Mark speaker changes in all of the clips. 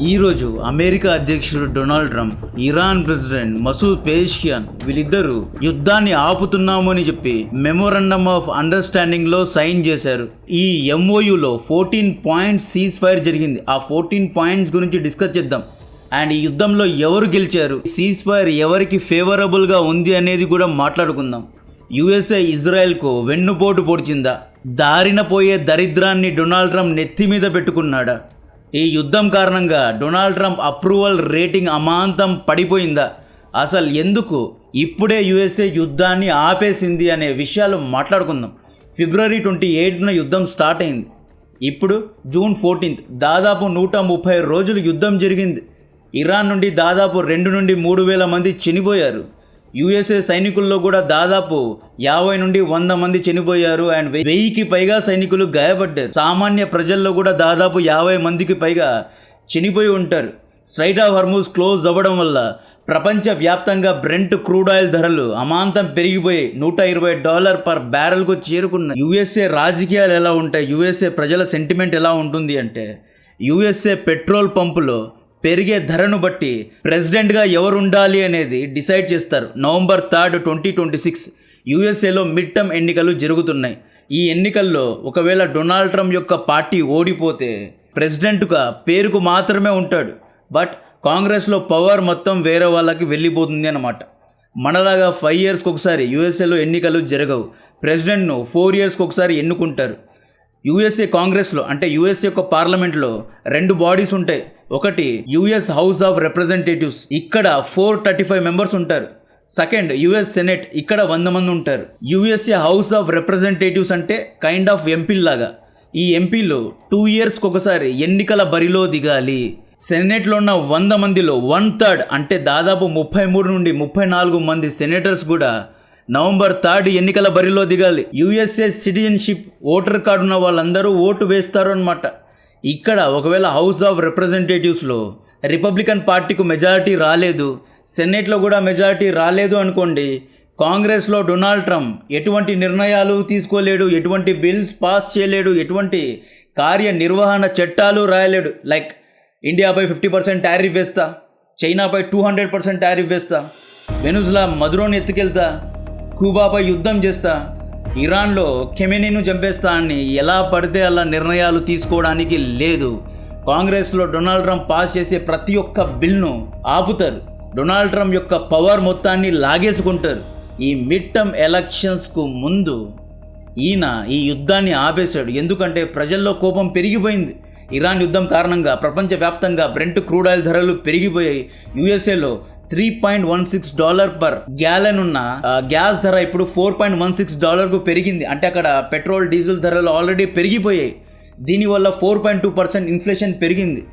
Speaker 1: ఈరోజు అమెరికా అధ్యక్షుడు Donald Trump, Iran president Masoud Pezeshkian వీళ్ళిద్దరూ యుద్ధాన్ని ఆపుతున్నామని చెప్పి మెమోరాండమ్ ఆఫ్ అండర్స్టాండింగ్ లో సైన్ చేశారు. ఈ ఎంఓయూలో 14 పాయింట్స్ సీజ్ ఫైర్ జరిగింది. ఆ 14 పాయింట్స్ గురించి డిస్కస్ చేద్దాం. అండ్ ఈ యుద్ధంలో ఎవరు గెలిచారు, సీజ్ ఫైర్ ఎవరికి ఫేవరబుల్ గా ఉంది అనేది కూడా మాట్లాడుకుందాం. యుఎస్ఏ ఇజ్రాయెల్కు వెన్నుపోటు పొడిచిందా? దారిన పోయే దరిద్రాన్ని డొనాల్డ్ ట్రంప్ నెత్తి మీద పెట్టుకున్నాడా? ఈ యుద్ధం కారణంగా డొనాల్డ్ ట్రంప్ అప్రూవల్ రేటింగ్ అమాంతం పడిపోయిందా? అసలు ఎందుకు ఇప్పుడే యుఎస్ఏ యుద్ధాన్ని ఆపేసింది అనే విషయాలు మాట్లాడుకుందాం. ఫిబ్రవరి 28న యుద్ధం స్టార్ట్ అయింది. ఇప్పుడు జూన్ 14th, దాదాపు 130 రోజులు యుద్ధం జరిగింది. ఇరాన్ నుండి దాదాపు 2 నుండి 3 వేల మంది చనిపోయారు. యుఎస్ఏ సైనికుల్లో కూడా దాదాపు 50 నుండి 100 మంది చనిపోయారు. అండ్ 1000కి పైగా సైనికులు గాయపడ్డారు. సామాన్య ప్రజల్లో కూడా దాదాపు 50 మందికి పైగా చనిపోయి ఉంటారు. స్ట్రైట్ ఆఫ్ హార్ముజ్ క్లోజ్ అవ్వడం వల్ల ప్రపంచవ్యాప్తంగా బ్రెంట్ క్రూడ్ ఆయిల్ ధరలు అమాంతం పెరిగిపోయి $120 పర్ బ్యారెల్కు చేరుకున్నాయి. యుఎస్ఏ రాజకీయాలు ఎలా ఉంటాయి, యుఎస్ఏ ప్రజల సెంటిమెంట్ ఎలా ఉంటుంది అంటే, యుఎస్ఏ పెట్రోల్ పంపులో పెరిగే ధరను బట్టి ప్రెసిడెంట్గా ఎవరు ఉండాలి అనేది డిసైడ్ చేస్తారు. నవంబర్ 3, 2026 యుఎస్ఏలో మిడ్ టర్మ్ ఎన్నికలు జరుగుతున్నాయి. ఈ ఎన్నికల్లో ఒకవేళ డొనాల్డ్ ట్రంప్ యొక్క పార్టీ ఓడిపోతే ప్రెసిడెంట్గా పేరుకు మాత్రమే ఉంటాడు. బట్ కాంగ్రెస్లో పవర్ మొత్తం వేరే వాళ్ళకి వెళ్ళిపోతుంది అన్నమాట. మనలాగా 5 ఇయర్స్కి ఒకసారి యుఎస్ఏలో ఎన్నికలు జరగవు. ప్రెసిడెంట్ను 4 ఇయర్స్కి ఒకసారి ఎన్నుకుంటారు. యుఎస్ఏ కాంగ్రెస్లో అంటే యుఎస్ఏ యొక్క పార్లమెంట్లో 2 బాడీస్ ఉంటాయి. ఒకటి యుఎస్ హౌస్ ఆఫ్ రిప్రజెంటేటివ్స్, ఇక్కడ 435 మెంబర్స్ ఉంటారు. సెకండ్ యుఎస్ సెనెట్, ఇక్కడ 100 మంది ఉంటారు. యుఎస్ఏ హౌస్ ఆఫ్ రిప్రజెంటేటివ్స్ అంటే కైండ్ ఆఫ్ ఎంపీల్ లాగా. ఈ ఎంపీలు 2 ఇయర్స్కి ఒకసారి ఎన్నికల బరిలో దిగాలి. సెనెట్లో ఉన్న 100 మందిలో 1/3 అంటే దాదాపు 33 నుండి 34 మంది సెనేటర్స్ కూడా నవంబర్ 3 ఎన్నికల బరిలో దిగాలి. యుఎస్ఏ సిటిజన్షిప్ ఓటర్ కార్డు ఉన్న వాళ్ళందరూ ఓటు వేస్తారు అన్నమాట. ఇక్కడ ఒకవేళ హౌస్ ఆఫ్ రిప్రజెంటేటివ్స్లో రిపబ్లికన్ పార్టీకు మెజారిటీ రాలేదు, సెనేట్లో కూడా మెజారిటీ రాలేదు అనుకోండి, కాంగ్రెస్లో డొనాల్డ్ ట్రంప్ ఎటువంటి నిర్ణయాలు తీసుకోలేడు, ఎటువంటి బిల్స్ పాస్ చేయలేడు, ఎటువంటి కార్యనిర్వహణ చట్టాలు రాయలేడు. లైక్ ఇండియాపై 50% టారిఫ్ వేస్తా, చైనాపై 200% టారిఫ్ వేస్తా, వెనుజులా మదురోని ఎత్తుకెళ్తా, క్యూబాపై యుద్ధం చేస్తా, ఇరాన్లో ఖెమెనీను చంపేస్తా అని ఎలా పడితే అలా నిర్ణయాలు తీసుకోవడానికి లేదు. కాంగ్రెస్లో డొనాల్డ్ ట్రంప్ పాస్ చేసే ప్రతి ఒక్క బిల్ను ఆపుతారు. డొనాల్డ్ ట్రంప్ యొక్క పవర్ మొత్తాన్ని లాగేసుకుంటారు. ఈ మిడ్ టర్మ్ ఎలక్షన్స్కు ముందు ఈయన ఈ యుద్ధాన్ని ఆపేశాడు. ఎందుకంటే ప్రజల్లో కోపం పెరిగిపోయింది. ఇరాన్ యుద్ధం కారణంగా ప్రపంచవ్యాప్తంగా బ్రెంట్ క్రూడ్ ఆయిల్ ధరలు పెరిగిపోయాయి. యుఎస్ఏలో $3.16 పర్ గ్యాలన్ ఉన్న గ్యాస్ ధర ఇప్పుడు $4.16కు పెరిగింది. అంటే అక్కడ పెట్రోల్ డీజిల్ ధరలు ఆల్రెడీ పెరిగిపోయాయి. దీనివల్ల 4.2% ఇన్ఫ్లేషన్ పెరిగింది.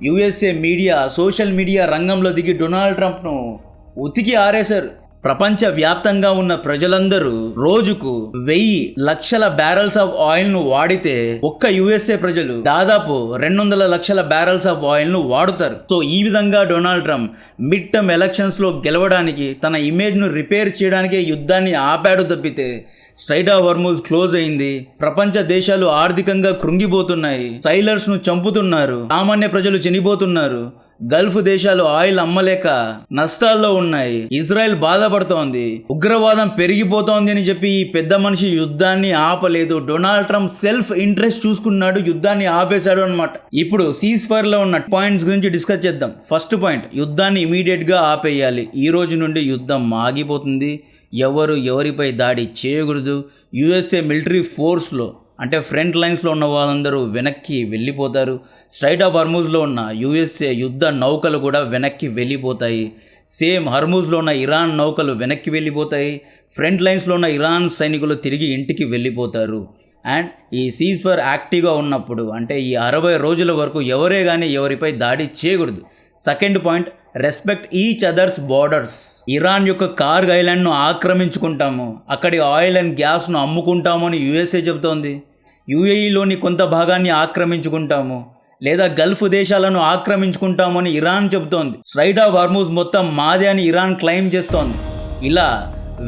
Speaker 1: యుఎస్ఏ మీడియా, సోషల్ మీడియా రంగంలో దిగి డొనాల్డ్ ట్రంప్ను ఉతికి ఆరేశారు. ప్రపంచవ్యాప్తంగా ఉన్న ప్రజలందరూ రోజుకు 1000 లక్షల బ్యారెల్స్ ఆఫ్ ఆయిల్ను వాడితే ఒక్క యుఎస్ఏ ప్రజలు దాదాపు 200 లక్షల బ్యారెల్స్ ఆఫ్ ఆయిల్ను వాడుతారు. సో ఈ విధంగా డొనాల్డ్ ట్రంప్ మిడ్ టర్మ్ ఎలక్షన్స్లో గెలవడానికి, తన ఇమేజ్ను రిపేర్ చేయడానికి యుద్ధాన్ని ఆపాడు తప్పితే స్ట్రైట్ ఆఫ్ హార్ముజ్ క్లోజ్ అయింది. ప్రపంచ దేశాలు ఆర్థికంగా కృంగిపోతున్నాయి, సైలర్స్ను చంపుతున్నారు, సామాన్య ప్రజలు చనిపోతున్నారు, గల్ఫ్ దేశాలు ఆయిల్ అమ్మలేక నష్టాల్లో ఉన్నాయి, ఇజ్రాయెల్ బాధపడుతోంది, ఉగ్రవాదం పెరిగిపోతోంది అని చెప్పి ఈ పెద్ద మనిషి యుద్ధాన్ని ఆపలేదు. డొనాల్డ్ ట్రంప్ సెల్ఫ్ ఇంట్రెస్ట్ చూసుకున్నాడు, యుద్ధాన్ని ఆపేశాడు అనమాట. ఇప్పుడు సీజ్ ఫైర్ లో ఉన్న పాయింట్స్ గురించి డిస్కస్ చేద్దాం. ఫస్ట్ పాయింట్, యుద్ధాన్ని ఇమీడియట్ గా ఆపేయాలి. ఈ రోజు నుండి యుద్ధం ఆగిపోతుంది. ఎవరు ఎవరిపై దాడి చేయకూడదు. యుఎస్ఏ మిలిటరీ ఫోర్స్లో అంటే ఫ్రంట్ లైన్స్లో ఉన్న వాళ్ళందరూ వెనక్కి వెళ్ళిపోతారు. స్ట్రైట్ ఆఫ్ హార్ముజ్లో ఉన్న యుఎస్ఏ యుద్ధ నౌకలు కూడా వెనక్కి వెళ్ళిపోతాయి. సేమ్ హార్ముజ్లో ఉన్న ఇరాన్ నౌకలు వెనక్కి వెళ్ళిపోతాయి. ఫ్రంట్ లైన్స్లో ఉన్న ఇరాన్ సైనికులు తిరిగి ఇంటికి వెళ్ళిపోతారు. అండ్ ఈ సీజ్ ఫైర్ యాక్టివ్గా ఉన్నప్పుడు అంటే ఈ 60 రోజుల వరకు ఎవరే కానీ ఎవరిపై దాడి చేయకూడదు. Second point, respect each others borders. Iran యొక్క కార్గ్ ఐలాండ్ను ఆక్రమించుకుంటాము, అక్కడి ఆయిల్ అండ్ గ్యాస్ను అమ్ముకుంటాము అని యుఎస్ఏ చెబుతోంది. యుఏఈలోని కొంత భాగాన్ని ఆక్రమించుకుంటాము లేదా గల్ఫ్ దేశాలను ఆక్రమించుకుంటామని ఇరాన్ చెబుతోంది. స్ట్రైట్ ఆఫ్ హార్ముజ్ మొత్తం మాదే అని ఇరాన్ క్లెయిమ్ చేస్తోంది. ఇలా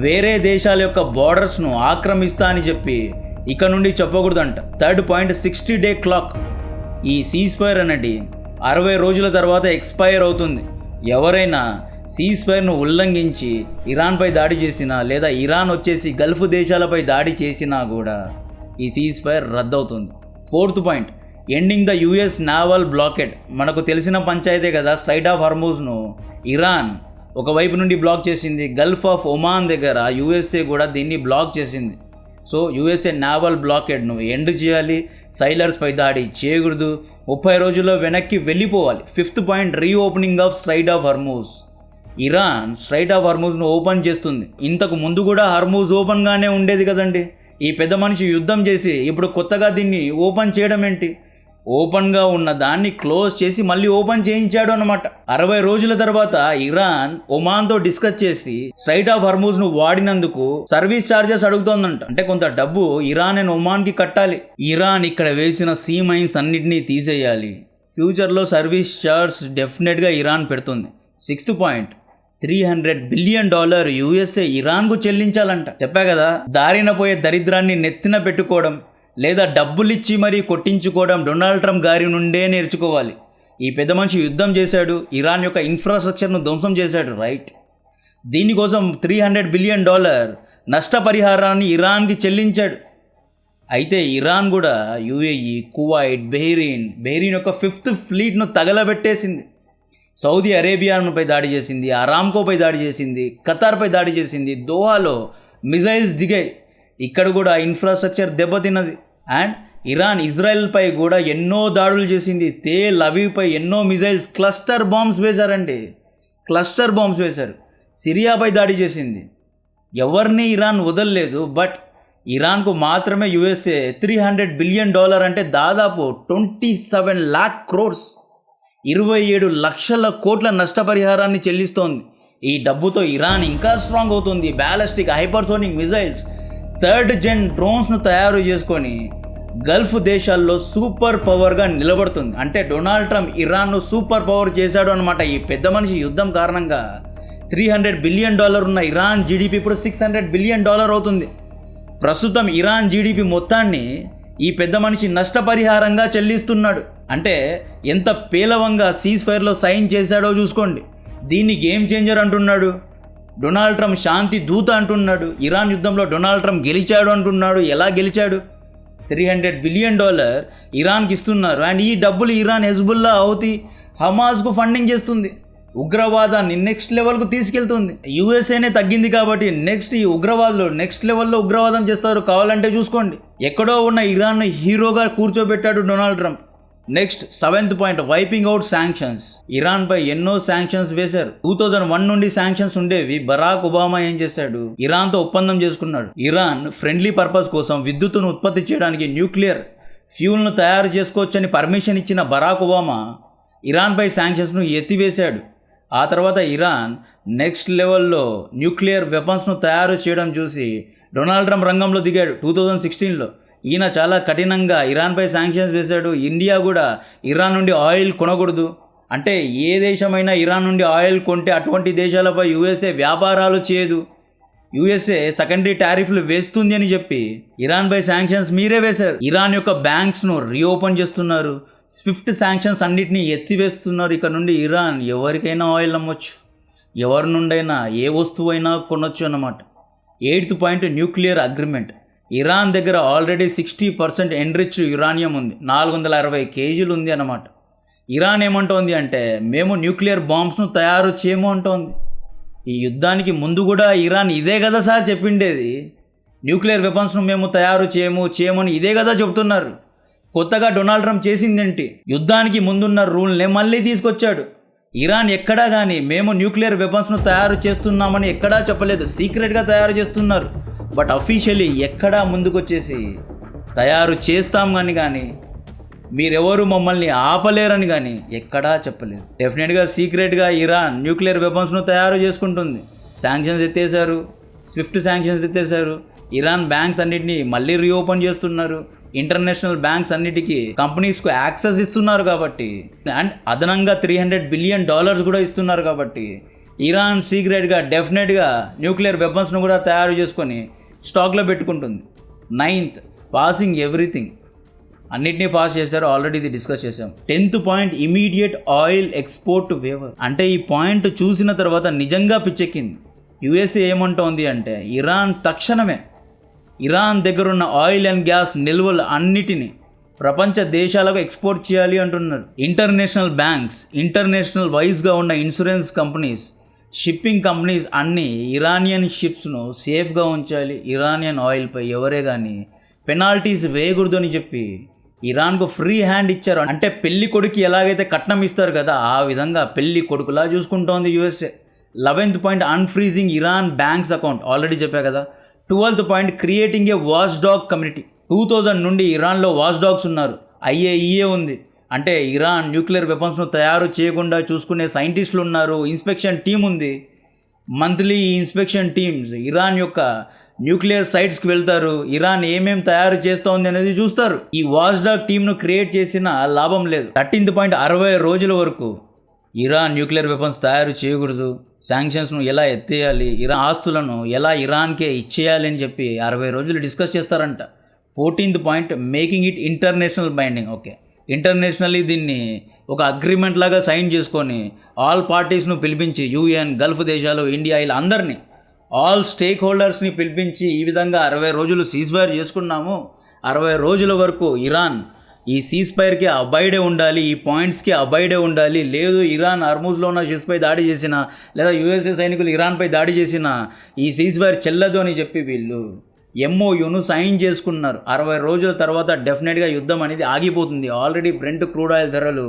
Speaker 1: వేరే దేశాల యొక్క బార్డర్స్ను ఆక్రమిస్తా అని చెప్పి ఇక నుండి చెప్పకూడదంట. Third point, 60-day clock. ఈ సీజ్ ఫైర్ అనేది 60 రోజుల తర్వాత ఎక్స్పైర్ అవుతుంది. ఎవరైనా సీజ్ ఫైర్ను ఉల్లంఘించి ఇరాన్పై దాడి చేసినా లేదా ఇరాన్ వచ్చేసి గల్ఫ్ దేశాలపై దాడి చేసినా కూడా ఈ సీజ్ ఫైర్ రద్దవుతుంది. 4th point, ending the US naval blockade. మనకు తెలిసిన పంచాయతే కదా, స్ట్రైట్ ఆఫ్ హర్మూజ్ను ఇరాన్ ఒకవైపు నుండి బ్లాక్ చేసింది. గల్ఫ్ ఆఫ్ ఒమాన్ దగ్గర యుఎస్ఏ కూడా దీన్ని బ్లాక్ చేసింది. సో యుఎస్ఏ నావల్ బ్లాకెడ్ను ఎండ్ చేయాలి, సైలర్స్పై దాడి చేయకూడదు, 30 రోజుల్లో వెనక్కి వెళ్ళిపోవాలి. 5th point, reopening of strait of Hormuz. Iran strait of హర్మూజ్ను ఓపెన్ చేస్తుంది. ఇంతకు ముందు కూడా హర్మూజ్ ఓపెన్గానే ఉండేది కదండి. ఈ పెద్ద మనిషి యుద్ధం చేసి ఇప్పుడు కొత్తగా దీన్ని ఓపెన్ చేయడం ఏంటి? ఓపెన్గా ఉన్న దాన్ని క్లోజ్ చేసి మళ్ళీ ఓపెన్ చేయించాడు అనమాట. 60 రోజుల తర్వాత ఇరాన్ ఒమాన్తో డిస్కస్ చేసి స్ట్రైట్ ఆఫ్ హర్మూజ్ను వాడినందుకు సర్వీస్ ఛార్జెస్ అడుగుతోందంట. అంటే కొంత డబ్బు ఇరాన్ అండ్ ఒమాన్కి కట్టాలి. ఇరాన్ ఇక్కడ వేసిన సీ మైన్స్ అన్నిటినీ తీసేయాలి. ఫ్యూచర్లో సర్వీస్ ఛార్జ్ డెఫినెట్గా ఇరాన్ పెడుతుంది. 6th పాయింట్, $300 బిలియన్ యుఎస్ఏ ఇరాన్కు చెల్లించాలంట. చెప్పా కదా, దారిన పోయే దరిద్రాన్ని నెత్తిన పెట్టుకోవడం లేదా డబ్బులిచ్చి మరీ కొట్టించుకోవడం డొనాల్డ్ ట్రంప్ గారి నుండే నేర్చుకోవాలి. ఈ పెద్ద మనిషి యుద్ధం చేశాడు, ఇరాన్ యొక్క ఇన్ఫ్రాస్ట్రక్చర్ను ధ్వంసం చేశాడు, రైట్? దీనికోసం $300 బిలియన్ నష్టపరిహారాన్ని ఇరాన్కి చెల్లించాడు. అయితే ఇరాన్ కూడా యుఏఈ, కువైట్, బెహ్రీన్ యొక్క 5th ఫ్లీట్ను తగలబెట్టేసింది. సౌదీ అరేబియాపై దాడి చేసింది, అరామ్కోపై దాడి చేసింది, ఖతార్పై దాడి చేసింది, దోహాలో మిజైల్స్ దిగాయి. ఇక్కడ కూడా ఇన్ఫ్రాస్ట్రక్చర్ దెబ్బతిన్నది. అండ్ ఇరాన్ ఇజ్రాయెల్పై కూడా ఎన్నో దాడులు చేసింది. తెల్ అవీవ్పై ఎన్నో మిజైల్స్, క్లస్టర్ బాంబ్స్ వేశారండి. సిరియాపై దాడి చేసింది. ఎవరిని ఇరాన్ వదలలేదు. బట్ ఇరాన్కు మాత్రమే యుఎస్ఏ $300 బిలియన్ అంటే దాదాపు 27 lakh crores 27 లక్షల కోట్ల నష్టపరిహారాన్ని చెల్లిస్తోంది. ఈ డబ్బుతో ఇరాన్ ఇంకా స్ట్రాంగ్ అవుతుంది. Ballistic, hypersonic missiles, 3rd gen డ్రోన్స్ను తయారు చేసుకొని గల్ఫ్ దేశాల్లో సూపర్ పవర్గా నిలబడుతుంది. అంటే డొనాల్డ్ ట్రంప్ ఇరాన్ను సూపర్ పవర్ చేశాడు అనమాట. ఈ పెద్ద మనిషి యుద్ధం కారణంగా $300 బిలియన్ ఉన్న ఇరాన్ జీడిపి ఇప్పుడు $600 బిలియన్ అవుతుంది. ప్రస్తుతం ఇరాన్ జీడిపి మొత్తాన్ని ఈ పెద్ద మనిషి నష్టపరిహారంగా చెల్లిస్తున్నాడు. అంటే ఎంత పేలవంగా సీజ్ ఫైర్లో సైన్ చేశాడో చూసుకోండి. దీన్ని గేమ్ చేంజర్ అంటున్నాడు. డొనాల్డ్ ట్రంప్ శాంతి దూత అంటున్నాడు. ఇరాన్ యుద్ధంలో డొనాల్డ్ ట్రంప్ గెలిచాడు అంటున్నాడు. ఎలా గెలిచాడు? $300 బిలియన్ ఇరాన్కి ఇస్తున్నారు. అండ్ ఈ డబ్బులు ఇరాన్ హెజ్బుల్లా, హౌతీ, హమాస్కు ఫండింగ్ చేస్తుంది. ఉగ్రవాదాన్ని నెక్స్ట్ లెవెల్కు తీసుకెళ్తుంది. యుఎస్ఏనే తగ్గింది కాబట్టి నెక్స్ట్ ఈ ఉగ్రవాదులు నెక్స్ట్ లెవెల్లో ఉగ్రవాదం చేస్తారు. కావాలంటే చూసుకోండి. ఎక్కడో ఉన్న ఇరాన్ను హీరోగా కూర్చోబెట్టాడు Donald Trump. Next 7th point, wiping out sanctions. ఇరాన్పై ఎన్నో శాంక్షన్స్ వేశారు. 2001 నుండి శాంక్షన్స్ ఉండేవి. బరాక్ ఒబామా ఏం చేశాడు? ఇరాన్తో ఒప్పందం చేసుకున్నాడు. ఇరాన్ ఫ్రెండ్లీ పర్పస్ కోసం విద్యుత్తును ఉత్పత్తి చేయడానికి న్యూక్లియర్ ఫ్యూల్ను తయారు చేసుకోవచ్చని పర్మిషన్ ఇచ్చిన బరాక్ ఒబామా ఇరాన్పై శాంక్షన్స్ను ఎత్తివేశాడు. ఆ తర్వాత ఇరాన్ నెక్స్ట్ లెవెల్లో న్యూక్లియర్ వెపన్స్ను తయారు చేయడం చూసి డొనాల్డ్ ట్రంప్ రంగంలో దిగాడు 2016లో. ఈయన చాలా కఠినంగా ఇరాన్పై శాంక్షన్స్ వేశాడు. ఇండియా కూడా ఇరాన్ నుండి ఆయిల్ కొనకూడదు, అంటే ఏ దేశమైనా ఇరాన్ నుండి ఆయిల్ కొంటే అటువంటి దేశాలపై యుఎస్ఏ వ్యాపారాలు చేయదు, యుఎస్ఏ సెకండరీ టారిఫ్లు వేస్తుంది అని చెప్పి ఇరాన్పై శాంక్షన్స్ మీరే వేశారు. ఇరాన్ యొక్క బ్యాంక్స్ను రీఓపెన్ చేస్తున్నారు. స్విఫ్ట్ శాంక్షన్స్ అన్నిటినీ ఎత్తివేస్తున్నారు. ఇక్కడ నుండి ఇరాన్ ఎవరికైనా ఆయిల్ అమ్మొచ్చు, ఎవరి నుండైనా ఏ వస్తువైనా కొనొచ్చు అన్నమాట. 8th point, nuclear agreement. Iran దగ్గర ఆల్రెడీ 60% ఎన్రిచ్డ్ యురానియం ఉంది. 460 కేజీలు ఉంది అన్నమాట. ఇరాన్ ఏమంటోంది అంటే మేము న్యూక్లియర్ బాంబ్స్ను తయారు చేయము అంటోంది. ఈ యుద్ధానికి ముందు కూడా ఇరాన్ ఇదే కదా సార్ చెప్పిండేది, న్యూక్లియర్ వెపన్స్ను మేము తయారు చేయమని ఇదే కదా చెబుతున్నారు. కొత్తగా డొనాల్డ్ ట్రంప్ చేసిందేంటి? యుద్ధానికి ముందున్న రూల్నే మళ్ళీ తీసుకొచ్చాడు. ఇరాన్ ఎక్కడా కానీ మేము న్యూక్లియర్ వెపన్స్ను తయారు చేస్తున్నామని ఎక్కడా చెప్పలేదు. సీక్రెట్గా తయారు చేస్తున్నారు. బట్ అఫీషియలీ ఎక్కడా ముందుకొచ్చేసి తయారు చేస్తాం కానీ మీరెవరు మమ్మల్ని ఆపలేరని కానీ ఎక్కడా చెప్పలేరు. డెఫినెట్గా సీక్రెట్గా ఇరాన్ న్యూక్లియర్ వెపన్స్ను తయారు చేసుకుంటుంది. శాంక్షన్స్ ఎత్తేసారు, స్విఫ్ట్ శాంక్షన్స్ ఎత్తేసారు. ఇరాన్ బ్యాంక్స్ అన్నిటినీ మళ్ళీ రీఓపెన్ చేస్తున్నారు. ఇంటర్నేషనల్ బ్యాంక్స్ అన్నిటికీ కంపెనీస్కు యాక్సెస్ ఇస్తున్నారు కాబట్టి, అండ్ అదనంగా $300 బిలియన్ కూడా ఇస్తున్నారు కాబట్టి ఇరాన్ సీక్రెట్గా డెఫినెట్గా న్యూక్లియర్ వెపన్స్ను కూడా తయారు చేసుకొని స్టాక్లో పెట్టుకుంటుంది. 9th, passing everything. అన్నిటినీ పాస్ చేశారు, ఆల్రెడీ ఇది డిస్కస్ చేసాం. 10th point immediate oil export waiver. అంటే ఈ పాయింట్ చూసిన తర్వాత నిజంగా పిచ్చెక్కింది. యుఎస్ఏ ఏమంటోంది అంటే ఇరాన్ తక్షణమే ఇరాన్ దగ్గర ఉన్న ఆయిల్ అండ్ గ్యాస్ నిల్వలు అన్నిటినీ ప్రపంచ దేశాలకు ఎక్స్పోర్ట్ చేయాలి అంటున్నారు. ఇంటర్నేషనల్ బ్యాంక్స్, ఇంటర్నేషనల్ వైజ్గా ఉన్న ఇన్సూరెన్స్ కంపెనీస్, షిప్పింగ్ కంపెనీస్ అన్నీ ఇరానియన్ షిప్స్ను సేఫ్గా ఉంచాలి. ఇరానియన్ ఆయిల్పై ఎవరే కానీ పెనాల్టీస్ వేయకూడదు అని చెప్పి ఇరాన్కు ఫ్రీ హ్యాండ్ ఇచ్చారు. అంటే పెళ్లి కొడుకు ఎలాగైతే కట్నం ఇస్తారు కదా, ఆ విధంగా పెళ్లి కొడుకులా చూసుకుంటోంది USA. 11th point unfreezing Iran banks account, already చెప్పా కదా. 12th point creating a watchdog community. 2000 నుండి ఇరాన్లో వాచ్ డాగ్స్ ఉన్నారు. IAEA ఉంది, అంటే ఇరాన్ న్యూక్లియర్ వెపన్స్ను తయారు చేయకుండా చూసుకునే సైంటిస్టులు ఉన్నారు. ఇన్స్పెక్షన్ టీం ఉంది. మంత్లీ ఈ ఇన్స్పెక్షన్ టీమ్స్ ఇరాన్ యొక్క న్యూక్లియర్ సైట్స్కి వెళ్తారు. ఇరాన్ ఏమేం తయారు చేస్తోంది అనేది చూస్తారు. ఈ వాచ్ డాగ్ టీంను క్రియేట్ చేసిన లాభం లేదు. 13th పాయింట్ 60 రోజుల వరకు ఇరాన్ న్యూక్లియర్ వెపన్స్ తయారు చేయకూడదు. శాంక్షన్స్ను ఎలా ఎత్తేయాలి, ఇరాన్ ఆస్తులను ఎలా ఇరాన్కే ఇచ్చేయాలి అని చెప్పి 60 రోజులు డిస్కస్ చేస్తారంట. 14th point making it international binding. Okay, internationally దీన్ని ఒక అగ్రిమెంట్ లాగా సైన్ చేసుకొని ఆల్ పార్టీస్ను పిలిపించి UN, గల్ఫ్ దేశాలు, ఇండియా ఇలా అందరినీ ఆల్ స్టేక్ హోల్డర్స్ని పిలిపించి ఈ విధంగా 60 రోజులు సీజ్ఫైర్ చేసుకున్నాము. 60 రోజుల వరకు ఇరాన్ ఈ సీజ్ఫైర్కి అబైడే ఉండాలి, ఈ పాయింట్స్కి అబైడే ఉండాలి. లేదు ఇరాన్ హర్మూజ్లో ఉన్న షిప్స్పై దాడి చేసిన లేదా USA సైనికులు ఇరాన్పై దాడి చేసిన ఈ సీజ్ఫైర్ చెల్లదు అని చెప్పి వీళ్ళు MOUను సైన్ చేసుకున్నారు. 60 రోజుల తర్వాత డెఫినెట్గా యుద్ధం అనేది ఆగిపోతుంది. ఆల్రెడీ బ్రెంట్ క్రూడ్ ఆయిల్ ధరలు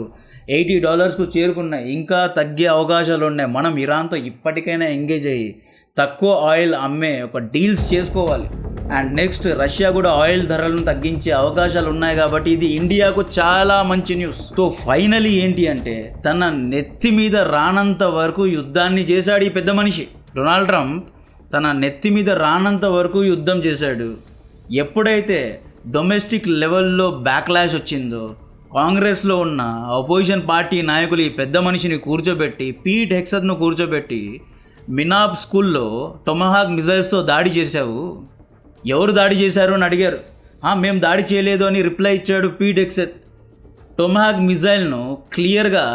Speaker 1: $80కు చేరుకున్నాయి, ఇంకా తగ్గే అవకాశాలు ఉన్నాయి. మనం ఇరాన్తో ఇప్పటికైనా ఎంగేజ్ అయ్యి తక్కువ ఆయిల్ అమ్మే ఒక డీల్స్ చేసుకోవాలి. అండ్ నెక్స్ట్ రష్యా కూడా ఆయిల్ ధరలను తగ్గించే అవకాశాలు ఉన్నాయి. కాబట్టి ఇది ఇండియాకు చాలా మంచి న్యూస్. సో ఫైనలీ ఏంటి అంటే తన నెత్తి మీద రానంత వరకు యుద్ధాన్ని చేశాడు ఈ పెద్ద మనిషి డొనాల్డ్ ట్రంప్. తన నెత్తి మీద రానంత వరకు యుద్ధం చేశాడు. ఎప్పుడైతే డొమెస్టిక్ లెవెల్లో బ్యాక్లాష్ వచ్చిందో కాంగ్రెస్లో ఉన్న అపోజిషన్ పార్టీ నాయకులు ఈ పెద్ద మనిషిని కూర్చోబెట్టి, పీట్ హెక్సత్ను కూర్చోబెట్టి, మినాబ్ స్కూల్లో టొమహాక్ మిజైల్స్తో దాడి చేశావు, ఎవరు దాడి చేశారు అని అడిగారు. మేము దాడి చేయలేదు అని రిప్లై ఇచ్చాడు పీట్ హెక్సత్. టొమహాక్ మిజైల్ను క్లియర్గా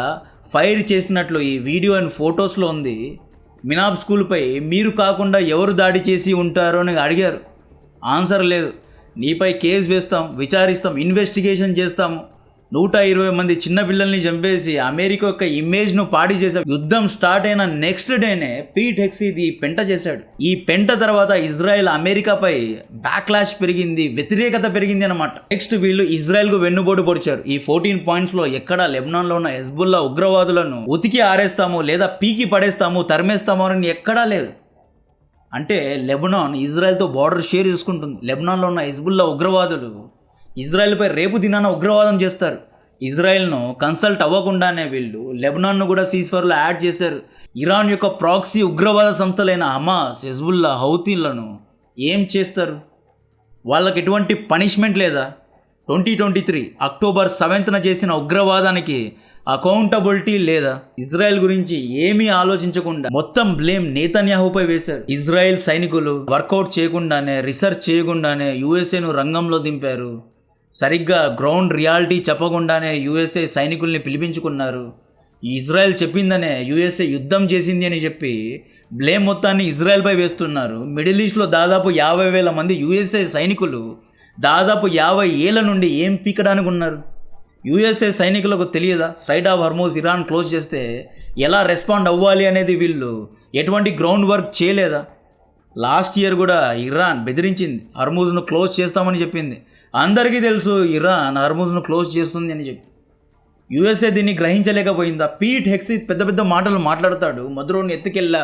Speaker 1: ఫైర్ చేసినట్లు ఈ వీడియో అండ్ ఫొటోస్లో ఉంది. మినాబ్ స్కూల్పై మీరు కాకుండా ఎవరు దాడి చేసి ఉంటారో అని అడిగారు. ఆన్సర్ లేదు. నీపై కేసు వేస్తాం, విచారిస్తాం, ఇన్వెస్టిగేషన్ చేస్తాము. 120 మంది చిన్నపిల్లల్ని చంపేసి అమెరికా యొక్క ఇమేజ్ను పాడి చేశాడు. యుద్ధం స్టార్ట్ అయిన నెక్స్ట్ డేనే పీట్ హెక్సత్ ఈ పెంట చేశాడు. ఈ పెంట తర్వాత ఇజ్రాయెల్ అమెరికాపై బ్యాక్లాష్ పెరిగింది, వ్యతిరేకత పెరిగింది అనమాట. నెక్స్ట్ వీళ్ళు ఇజ్రాయెల్కు వెన్నుపోటు పొడిచారు. ఈ 14 పాయింట్స్లో ఎక్కడా లెబనాన్లో ఉన్న హెజ్బుల్లా ఉగ్రవాదులను ఉతికి ఆరేస్తాము లేదా పీకి పడేస్తాము, తరిమేస్తాము అని ఎక్కడా లేదు. అంటే లెబనాన్ ఇజ్రాయెల్తో బార్డర్ షేర్ చేసుకుంటుంది. లెబనాన్లో ఉన్న హెజ్బుల్లా ఉగ్రవాదులు ఇజ్రాయెల్పై రేపు దినాన ఉగ్రవాదం చేస్తారు. ఇజ్రాయెల్ను కన్సల్ట్ అవ్వకుండానే వీళ్ళు లెబనాన్ను కూడా సీజ్ఫైర్లో యాడ్ చేశారు. ఇరాన్ యొక్క ప్రాక్సీ ఉగ్రవాద సంస్థలైన హమాస్, హెజ్బుల్లా, హౌతీలను ఏం చేస్తారు? వాళ్ళకి ఎటువంటి పనిష్మెంట్ లేదా? 2023 అక్టోబర్ 7న చేసిన ఉగ్రవాదానికి అకౌంటబిలిటీ లేదా? ఇజ్రాయెల్ గురించి ఏమీ ఆలోచించకుండా మొత్తం బ్లేమ్ నేతన్యాహుపై వేశారు. ఇజ్రాయెల్ సైనికులు వర్కౌట్ చేయకుండానే, రీసెర్చ్ చేయకుండానే USAను రంగంలో దింపారు. సరిగ్గా గ్రౌండ్ రియాలిటీ చెప్పకుండానే USA సైనికుల్ని పిలిపించుకున్నారు. ఇజ్రాయెల్ చెప్పిందనే USA యుద్ధం చేసింది అని చెప్పి బ్లేమ్ మొత్తాన్ని ఇజ్రాయెల్పై వేస్తున్నారు. మిడిల్ ఈస్ట్లో దాదాపు 50,000 మంది USA సైనికులు దాదాపు 50 ఏళ్ల నుండి ఏం పీకడానికి ఉన్నారు? USA సైనికులకు తెలియదా straight of Hormuz Iran close చేస్తే ఎలా రెస్పాండ్ అవ్వాలి అనేది? వీళ్ళు ఎటువంటి గ్రౌండ్ వర్క్ చేయలేదా? లాస్ట్ ఇయర్ కూడా ఇరాన్ బెదిరించింది, హర్మూజ్ను క్లోజ్ చేస్తామని చెప్పింది. అందరికీ తెలుసు ఇరాన్ హర్మూజ్ను క్లోజ్ చేస్తుంది అని చెప్పి. USA దీన్ని గ్రహించలేకపోయిందా? పీట్ హెక్సత్ పెద్ద పెద్ద మాటలు మాట్లాడతాడు. మధురోని ఎత్తుకెళ్ళా,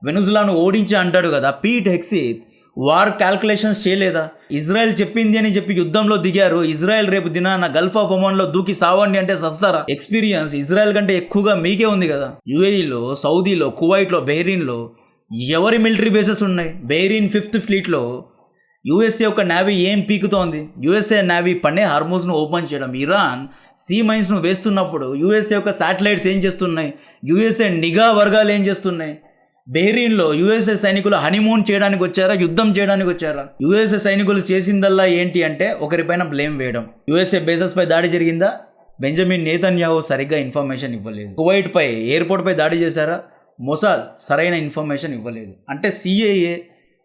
Speaker 1: వెనుజులాను ఓడించి అంటాడు కదా. పీట్ హెక్సత్ వార్ క్యాల్కులేషన్స్ చేయలేదా? ఇజ్రాయెల్ చెప్పింది అని చెప్పి యుద్ధంలో దిగారు. ఇజ్రాయెల్ రేపు దినాన గల్ఫ్ ఆఫ్ ఒమాన్లో దూకి సావండి అంటే సస్తారా? ఎక్స్పీరియన్స్ ఇజ్రాయెల్ కంటే ఎక్కువగా మీకే ఉంది కదా. UAEలో, సౌదీలో, కువైట్లో, బెహ్రీన్లో ఎవరి మిలిటరీ బేసెస్ ఉన్నాయి? బెహ్రీన్ 5th ఫ్లీట్లో USA యొక్క నేవీ ఏం పీకుతోంది? USA నేవీ పనే హర్మూజ్ను ఓపెన్ చేయడం. ఇరాన్ సీ మైన్స్ను వేస్తున్నప్పుడు USA యొక్క శాటిలైట్స్ ఏం చేస్తున్నాయి? USA నిఘా వర్గాలు ఏం చేస్తున్నాయి? బెహ్రీన్లో యుఎస్ఏ సైనికులు హనీమూన్ చేయడానికి వచ్చారా, యుద్ధం చేయడానికి వచ్చారా? యుఎస్ఏ సైనికులు చేసిందల్లా ఏంటి అంటే ఒకరిపైన బ్లేమ్ వేయడం. యుఎస్ఏ బేసెస్ పై దాడి జరిగిందా? బెంజమిన్ నేతన్యాహు సరిగ్గా ఇన్ఫర్మేషన్ ఇవ్వలేదు. కువైట్ పై ఎయిర్పోర్ట్ పై దాడి చేశారా? మొసాద్ సరైన ఇన్ఫర్మేషన్ ఇవ్వలేదు. అంటే CIA,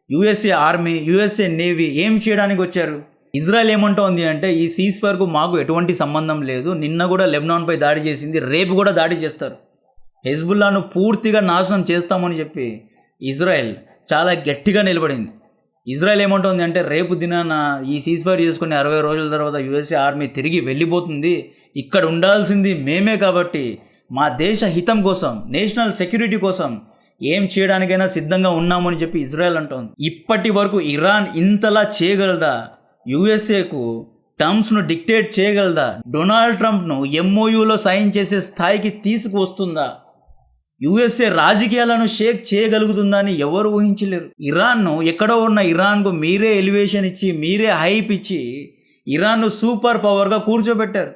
Speaker 1: USA army, USA navy ఏం చేయడానికి వచ్చారు? ఇజ్రాయెల్ ఏమంటోంది అంటే ఈ సీజ్ ఫైర్కు మాకు ఎటువంటి సంబంధం లేదు, నిన్న కూడా లెబనాన్ పై దాడి చేసింది, రేపు కూడా దాడి చేస్తారు, హెజ్బుల్లాను పూర్తిగా నాశనం చేస్తామని చెప్పి ఇజ్రాయెల్ చాలా గట్టిగా నిలబడింది. ఇజ్రాయెల్ ఏమంటుంది అంటే రేపు దినాన ఈ సీజ్ ఫైర్ చేసుకుని 60 రోజుల తర్వాత యుఎస్ఏ ఆర్మీ తిరిగి వెళ్ళిపోతుంది, ఇక్కడ ఉండాల్సింది మేమే, కాబట్టి మా దేశ హితం కోసం, నేషనల్ సెక్యూరిటీ కోసం ఏం చేయడానికైనా సిద్ధంగా ఉన్నామని చెప్పి ఇజ్రాయెల్ అంటోంది. ఇప్పటి వరకు ఇరాన్ ఇంతలా చేయగలదా? యుఎస్ఏకు టర్మ్స్ను డిక్టేట్ చేయగలదా? డొనాల్డ్ ట్రంప్ను ఎంఓయూలో సైన్ చేసే స్థాయికి తీసుకువస్తుందా? యుఎస్ఏ రాజకీయాలను షేక్ చేయగలుగుతుందా అని ఎవరు ఊహించలేరు. ఇరాన్ను, ఎక్కడో ఉన్న ఇరాన్కు మీరే ఎలివేషన్ ఇచ్చి, మీరే హైప్ ఇచ్చి ఇరాన్ను సూపర్ పవర్గా కూర్చోబెట్టారు.